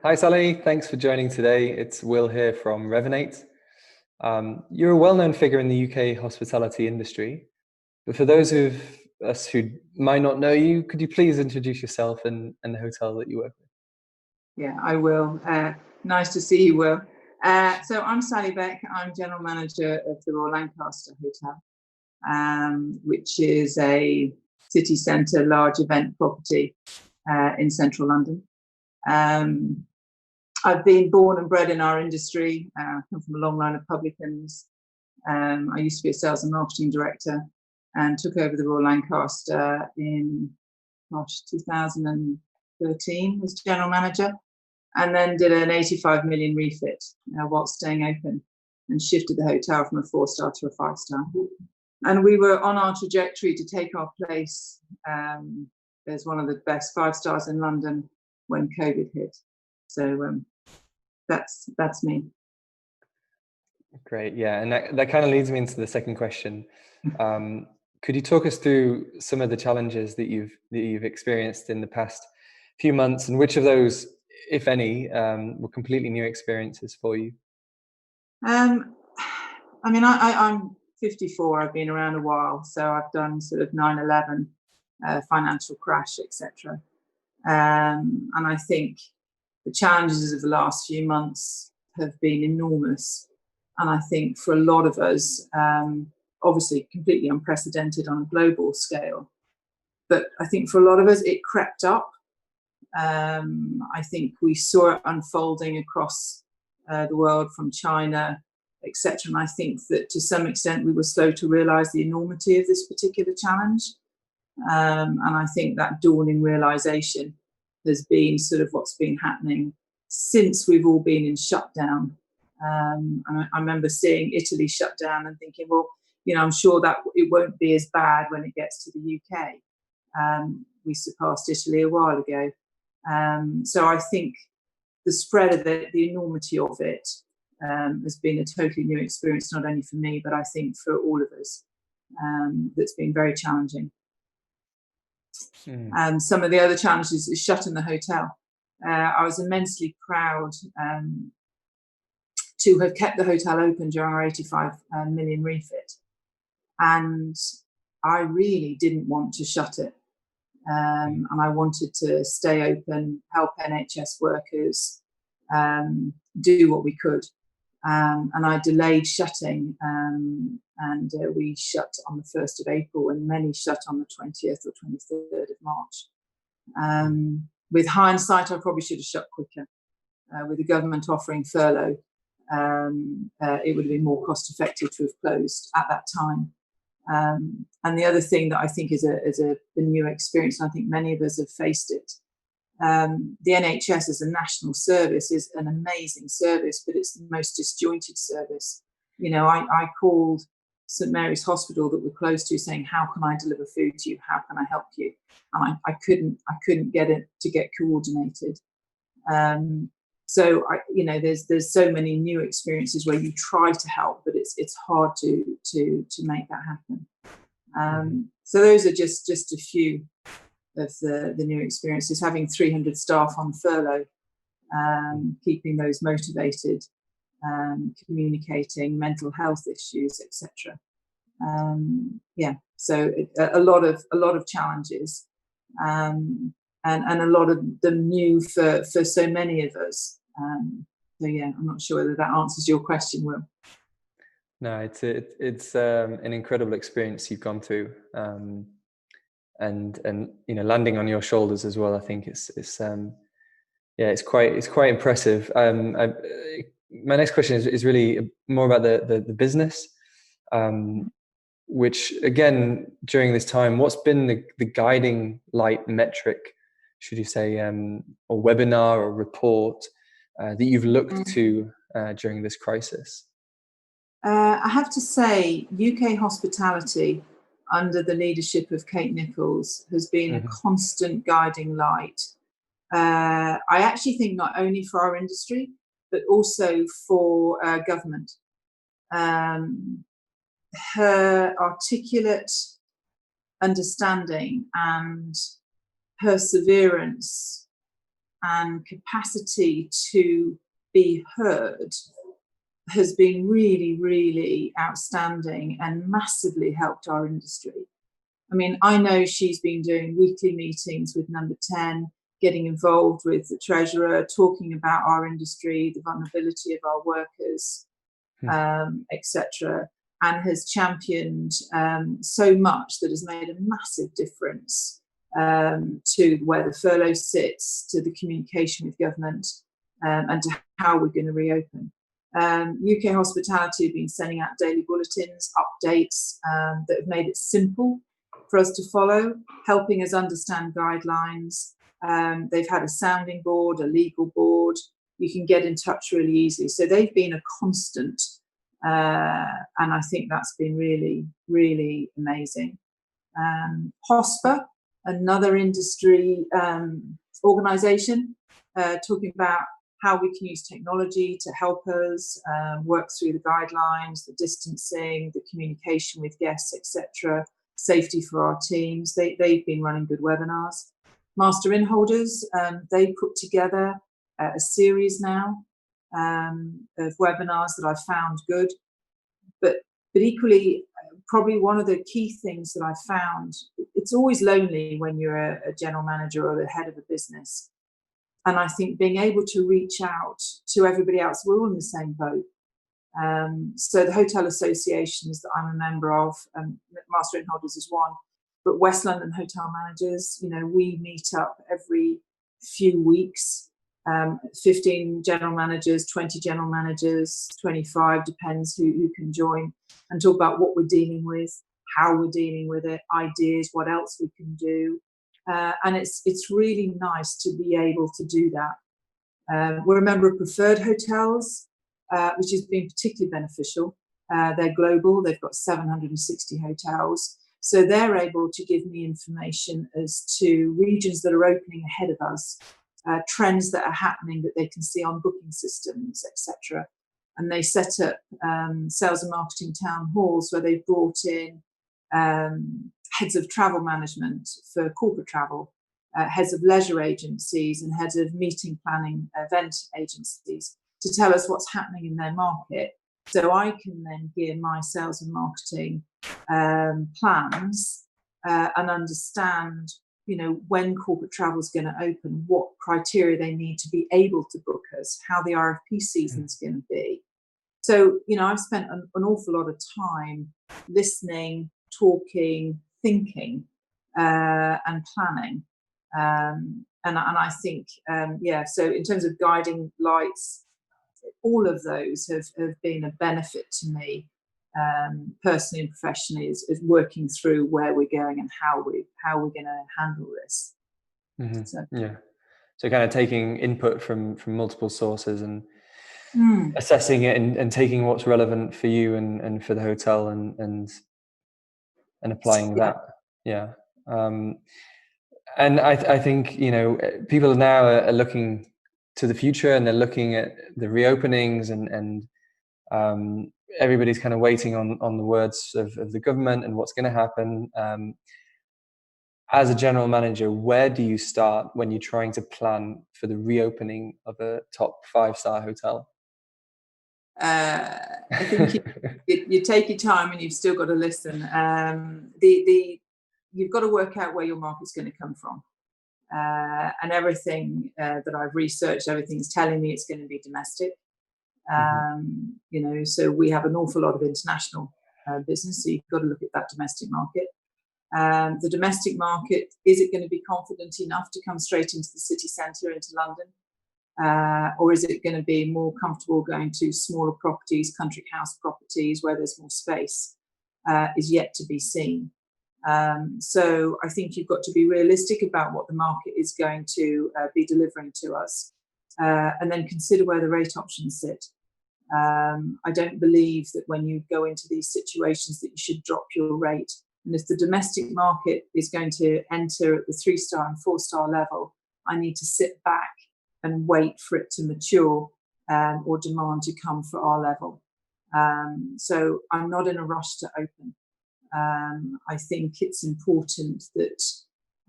Hi, Sally. Thanks for joining today. It's Will here from Revenate. You're a well-known figure in the UK hospitality industry, but for those of us who might not know you, could you please introduce yourself and the hotel that you work with? Yeah, I will. Nice to see you, Will. So I'm Sally Beck. I'm General Manager of the Royal Lancaster Hotel, which is a city centre large event property in central London. I've been born and bred in our industry. I come from a long line of publicans. I used to be a sales and marketing director and took over the Royal Lancaster in 2013 as general manager, and then did an 85 million refit while staying open and shifted the hotel from a 4-star to a 5-star. And we were on our trajectory to take our place as one of the best 5-stars in London when COVID hit. So that's me. Great, yeah, and that kind of leads me into the second question. Could you talk us through some of the challenges that you've experienced in the past few months, and which of those, if any, were completely new experiences for you? I mean, I'm 54. I've been around a while, so I've done sort of 9/11, financial crash, etc. And I think the challenges of the last few months have been enormous. And I think for a lot of us, obviously completely unprecedented on a global scale, but I think for a lot of us, it crept up. I think we saw it unfolding across the world from China, etc. And I think that to some extent we were slow to realise the enormity of this particular challenge. And I think that dawning realisation has been sort of what's been happening since we've all been in shutdown. And I remember seeing Italy shut down and thinking, well, I'm sure that it won't be as bad when it gets to the UK. We surpassed Italy a while ago. So I think the spread of it, the enormity of it, has been a totally new experience, not only for me, but I think for all of us. That's been very challenging. Some of the other challenges is shutting the hotel. I was immensely proud to have kept the hotel open during our 85 million refit. And I really didn't want to shut it. And I wanted to stay open, help NHS workers, do what we could. And I delayed shutting, and we shut on the 1st of April, and many shut on the 20th or 23rd of March. With hindsight, I probably should have shut quicker. With the government offering furlough, it would have been more cost effective to have closed at that time. And the other thing that I think is a new experience, and I think many of us have faced it, the NHS as a national service is an amazing service, but it's the most disjointed service. I called St Mary's Hospital that we're close to saying, how can I deliver food to you? How can I help you? And I couldn't get it to get coordinated. So there's so many new experiences where you try to help, but it's hard to make that happen. So those are just a few of the new experiences. Having 300 staff on furlough, keeping those motivated, communicating mental health issues, etc. So a lot of challenges, and a lot of them new for so many of us. I'm not sure whether that answers your question, Will. No, it's an incredible experience you've gone through, and landing on your shoulders as well. I think it's quite impressive. My next question is really more about the business, which again during this time, what's been the guiding light metric, should you say, or webinar or report that you've looked to during this crisis? I have to say, UK hospitality under the leadership of Kate Nichols has been a constant guiding light. I actually think not only for our industry, but also for government. Her articulate understanding and perseverance and capacity to be heard has been really, really outstanding and massively helped our industry. I mean, I know she's been doing weekly meetings with Number 10, getting involved with the treasurer, talking about our industry, the vulnerability of our workers, etc., and has championed so much that has made a massive difference to where the furlough sits, to the communication with government, and to how we're going to reopen. UK Hospitality have been sending out daily bulletins, updates that have made it simple for us to follow, helping us understand guidelines. They've had a sounding board, a legal board. You can get in touch really easily. So they've been a constant. And I think that's been really, really amazing. HOSPA, another industry organisation, talking about how we can use technology to help us work through the guidelines, the distancing, the communication with guests, etc., safety for our teams. They've been running good webinars. Master Inholders, they put together a series now of webinars that I found good. But equally, probably one of the key things that I found, it's always lonely when you're a general manager or the head of a business. And I think being able to reach out to everybody else, we're all in the same boat. So the hotel associations that I'm a member of, Master Inholders is one, but West London Hotel Managers, we meet up every few weeks, 15 general managers, 20 general managers, 25, depends who can join, and talk about what we're dealing with, how we're dealing with it, ideas, what else we can do. And it's really nice to be able to do that. We're a member of Preferred Hotels, which has been particularly beneficial. They're global, they've got 760 hotels. So they're able to give me information as to regions that are opening ahead of us, trends that are happening that they can see on booking systems, etc. And they set up sales and marketing town halls where they've brought in heads of travel management for corporate travel, heads of leisure agencies, and heads of meeting planning event agencies to tell us what's happening in their market. So I can then gear my sales and marketing plans and understand, when corporate travel is going to open, what criteria they need to be able to book us, how the RFP season is going to be. So, I've spent an awful lot of time listening, talking, thinking, and planning. And I think, so in terms of guiding lights, all of those have been a benefit to me, personally and professionally, is working through where we're going and how we're going to handle this. Mm-hmm. So kind of taking input from multiple sources and assessing it and taking what's relevant for you and for the hotel and applying that. Yeah. And I think, people now are looking to the future, and they're looking at the reopenings and everybody's kind of waiting on the words of the government and what's going to happen. As a general manager, where do you start when you're trying to plan for the reopening of a top 5-star hotel? I think you take your time, and you've still got to listen. You've got to work out where your market's going to come from. And everything that I've researched, everything's telling me it's going to be domestic. So we have an awful lot of international business, so you've got to look at that domestic market. The domestic market, is it going to be confident enough to come straight into the city centre, into London? Or is it going to be more comfortable going to smaller properties, country house properties, where there's more space? Is yet to be seen. So I think you've got to be realistic about what the market is going to be delivering to us, and then consider where the rate options sit. I don't believe that when you go into these situations that you should drop your rate. And if the domestic market is going to enter at the 3-star and 4-star level, I need to sit back and wait for it to mature, or demand to come for our level. So I'm not in a rush to open. I think it's important that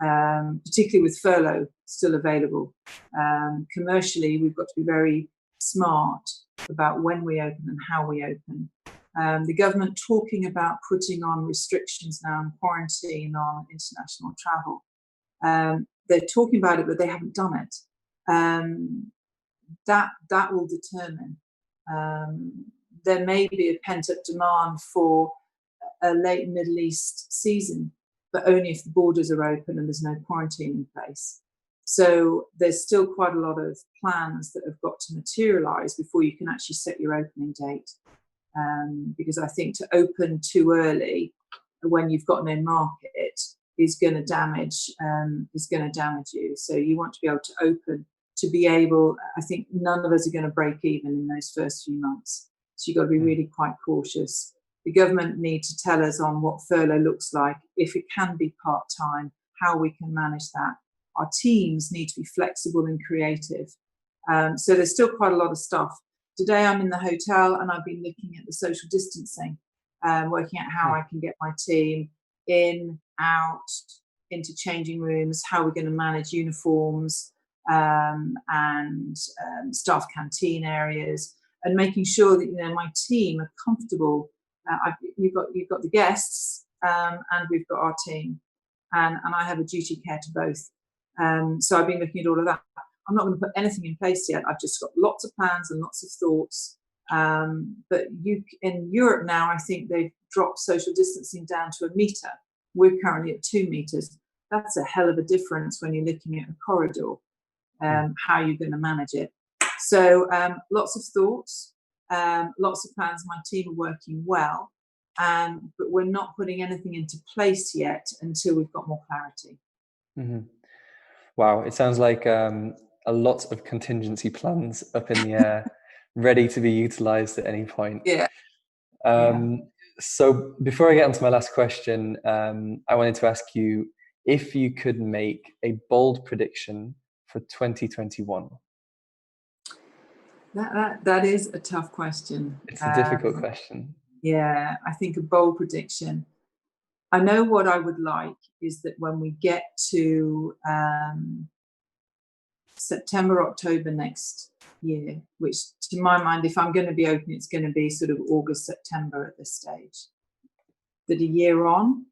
particularly with furlough still available. Commercially, we've got to be very smart about when we open and how we open. The government talking about putting on restrictions now and quarantine on international travel. They're talking about it, but they haven't done it. That will determine. There may be a pent-up demand for a late Middle East season, but only if the borders are open and there's no quarantine in place. So there's still quite a lot of plans that have got to materialise before you can actually set your opening date. Because I think to open too early when you've got no market is going to damage you. So you want to be able to open to be able. I think none of us are going to break even in those first few months. So you've got to be really quite cautious. The government need to tell us on what furlough looks like, if it can be part-time, how we can manage that. Our teams need to be flexible and creative. So there's still quite a lot of stuff. Today I'm in the hotel and I've been looking at the social distancing, working out how I can get my team in, out, into changing rooms, how we're going to manage uniforms and staff canteen areas, and making sure that my team are comfortable. You've got the guests and we've got our team, and I have a duty care to both. So I've been looking at all of that. I'm not going to put anything in place yet. I've just got lots of plans and lots of thoughts. But in Europe now, I think they've dropped social distancing down to 1 metre. We're currently at 2 metres. That's a hell of a difference when you're looking at a corridor, how you're going to manage it. So lots of thoughts, lots of plans. My team are working well, but we're not putting anything into place yet until we've got more clarity. Mm-hmm. Wow, it sounds like a lot of contingency plans up in the air, ready to be utilised at any point. Yeah. So before I get on to my last question, I wanted to ask you if you could make a bold prediction for 2021. That is a tough question. It's a difficult question. Yeah, I think a bold prediction. I know what I would like is that when we get to September, October next year, which to my mind, if I'm going to be open, it's going to be sort of August, September at this stage, that a year on,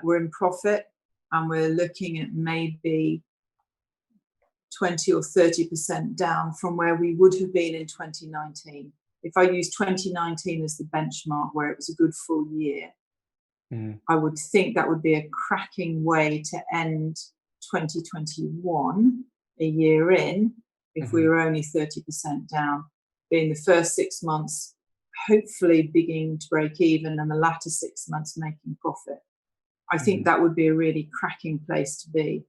we're in profit and we're looking at maybe 20 or 30% down from where we would have been in 2019. If I use 2019 as the benchmark where it was a good full year, I would think that would be a cracking way to end 2021, a year in, if we were only 30% down, being the first 6 months hopefully beginning to break even and the latter 6 months making profit. I think that would be a really cracking place to be.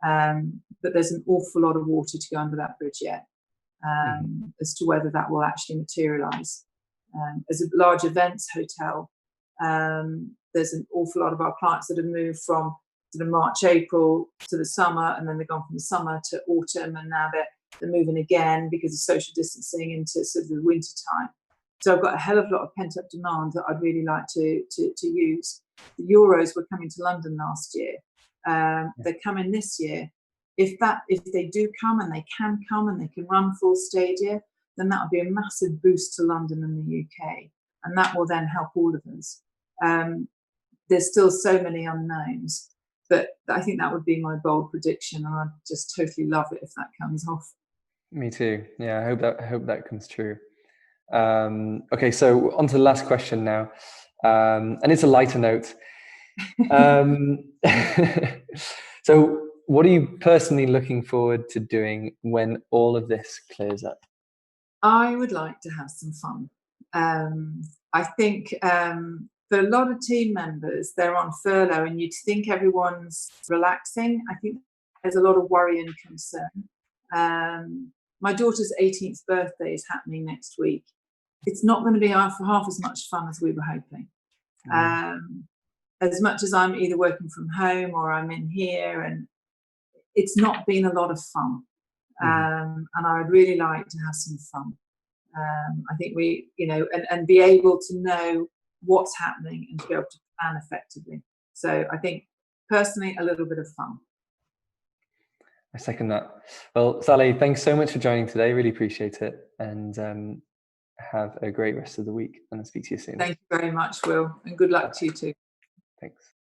But there's an awful lot of water to go under that bridge yet, as to whether that will actually materialise. As a large events hotel, there's an awful lot of our clients that have moved from sort of March, April to the summer, and then they've gone from the summer to autumn, and now they're moving again because of social distancing into sort of the winter time. So I've got a hell of a lot of pent up demand that I'd really like to use. The Euros were coming to London last year. They're coming this year. If they do come and they can run full stadia, then that would be a massive boost to London and the UK, and that will then help all of us. There's still so many unknowns, but I think that would be my bold prediction, and I'd just totally love it if that comes off. Me too. Yeah, I hope that comes true. Okay, so on to the last question now, and it's a lighter note. So what are you personally looking forward to doing when all of this clears up? I would like to have some fun. I think for a lot of team members, they're on furlough and you'd think everyone's relaxing. I think there's a lot of worry and concern. My daughter's 18th birthday is happening next week. It's not going to be half as much fun as we were hoping. As much as I'm either working from home or I'm in here, and it's not been a lot of fun. And I would really like to have some fun. I think we, and be able to know what's happening and to be able to plan effectively. So I think personally, a little bit of fun. I second that. Well, Sally, thanks so much for joining today. Really appreciate it. And have a great rest of the week, and I'll speak to you soon. Thank you very much, Will, and good luck to you too. Thanks.